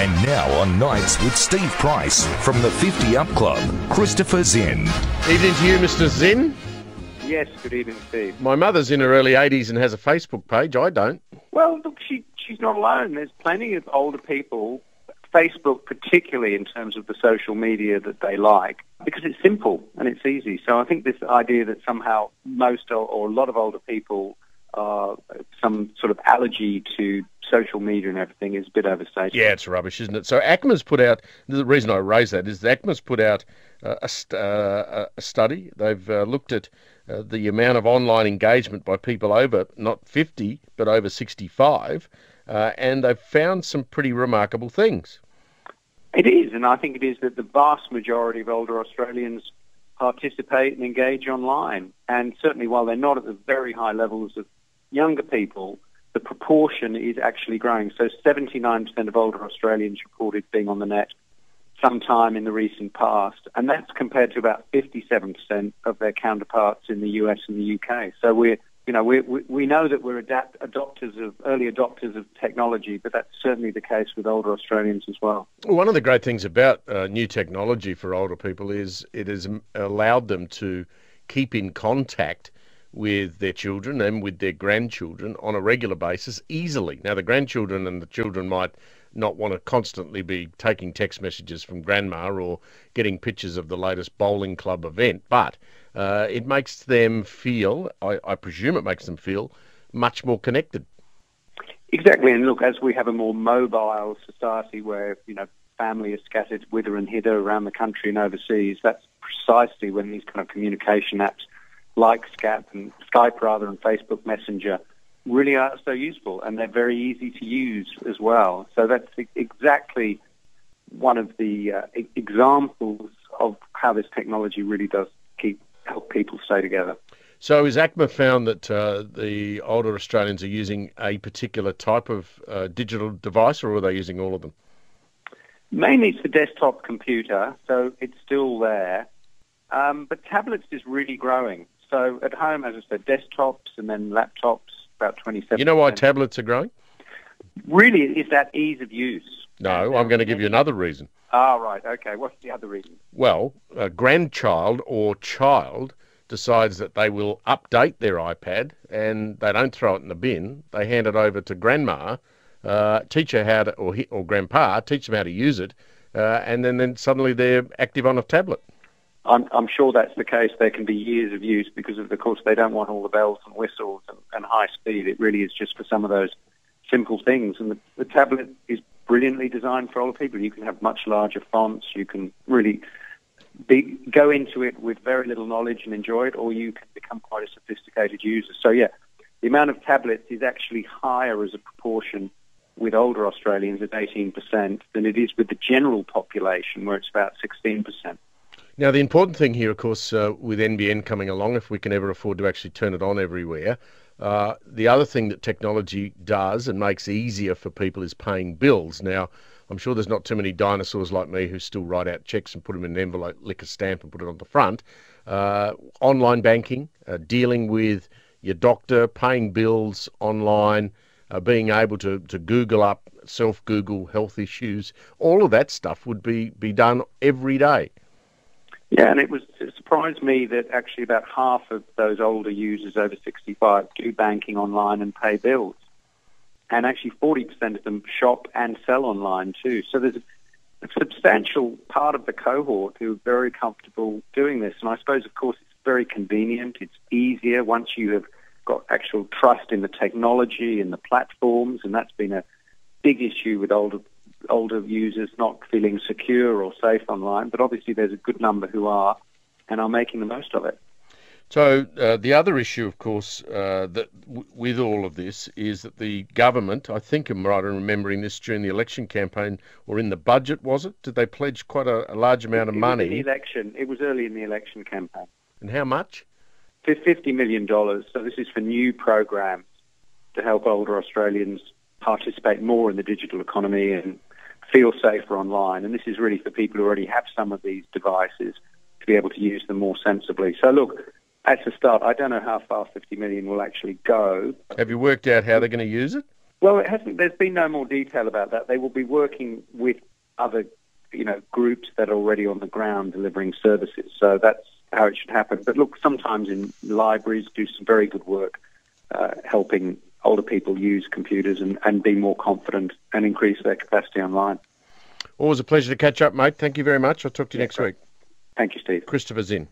And now on Nights with Steve Price from the 50-Up Club, Christopher Zinn. Evening to you, Mr. Zinn. Yes, good evening, Steve. My mother's in her early 80s and has a Facebook page. I don't. Well, look, she's not alone. There's plenty of older people, Facebook particularly in terms of the social media that they like, because it's simple and it's easy. So I think this idea that somehow most or a lot of older people are some sort of allergy to social media and everything is a bit overstated. Yeah, it's rubbish, isn't it? So ACMA's put out, the reason I raise that is ACMA's put out a study. They've looked at the amount of online engagement by people over, not 50, but over 65, and they've found some pretty remarkable things. It is, and I think it is that the vast majority of older Australians participate and engage online. And certainly while they're not at the very high levels of younger people, the proportion is actually growing. So 79% of older Australians reported being on the net sometime in the recent past, and that's compared to about 57% of their counterparts in the US and the UK. So we know that we're early adopters of technology, but that's certainly the case with older Australians as well. One of the great things about new technology for older people is it has allowed them to keep in contact with their children and with their grandchildren on a regular basis easily. Now, the grandchildren and the children might not want to constantly be taking text messages from grandma or getting pictures of the latest bowling club event, but it makes them feel, I presume it makes them feel, much more connected. Exactly, and look, as we have a more mobile society where, family is scattered whither and hither around the country and overseas, that's precisely when these kind of communication apps like Skype and Facebook Messenger really are so useful, and they're very easy to use as well. So that's exactly one of the examples of how this technology really does help people stay together. So has ACMA found that the older Australians are using a particular type of digital device, or are they using all of them? Mainly it's the desktop computer, so it's still there. But tablets is really growing. So at home, as I said, desktops and then laptops, about 27%. You know why tablets are growing? Really, is that ease of use. No, I'm going to give you another reason. Ah, right, okay. What's the other reason? Well, a grandchild or child decides that they will update their iPad and they don't throw it in the bin. They hand it over to grandma, teach her how to, or grandpa, teach them how to use it, and then suddenly they're active on a tablet. I'm sure that's the case. There can be years of use because, of course, they don't want all the bells and whistles and high speed. It really is just for some of those simple things. And the tablet is brilliantly designed for older people. You can have much larger fonts. You can really go into it with very little knowledge and enjoy it, or you can become quite a sophisticated user. So, yeah, the amount of tablets is actually higher as a proportion with older Australians at 18% than it is with the general population, where it's about 16%. Now, the important thing here, of course, with NBN coming along, if we can ever afford to actually turn it on everywhere, the other thing that technology does and makes easier for people is paying bills. Now, I'm sure there's not too many dinosaurs like me who still write out checks and put them in an envelope, lick a stamp and put it on the front. Online banking, dealing with your doctor, paying bills online, being able to Google up, self-Google health issues, all of that stuff would be done every day. Yeah, and it surprised me that actually about half of those older users over 65 do banking online and pay bills. And actually 40% of them shop and sell online too. So there's a substantial part of the cohort who are very comfortable doing this. And I suppose, of course, it's very convenient. It's easier once you have got actual trust in the technology and the platforms. And that's been a big issue with older users not feeling secure or safe online, but obviously there's a good number who are and are making the most of it. So the other issue, of course, with all of this is that the government, I think I'm right in remembering this during the election campaign or in the budget, was it? Did they pledge quite a large amount of money? It was early in the election campaign. And how much? $50 million. So this is for new programs to help older Australians participate more in the digital economy and feel safer online. And this is really for people who already have some of these devices to be able to use them more sensibly. So look, that's a start. I don't know how far 50 million will actually go. Have you worked out how they're going to use it? Well, it hasn't. There's been no more detail about that. They will be working with other, groups that are already on the ground delivering services. So that's how it should happen. But look, sometimes in libraries do some very good work helping older people use computers and be more confident and increase their capacity online. Always a pleasure to catch up, mate. Thank you very much. I'll talk to you next week. Thank you, Steve. Christopher Zinn.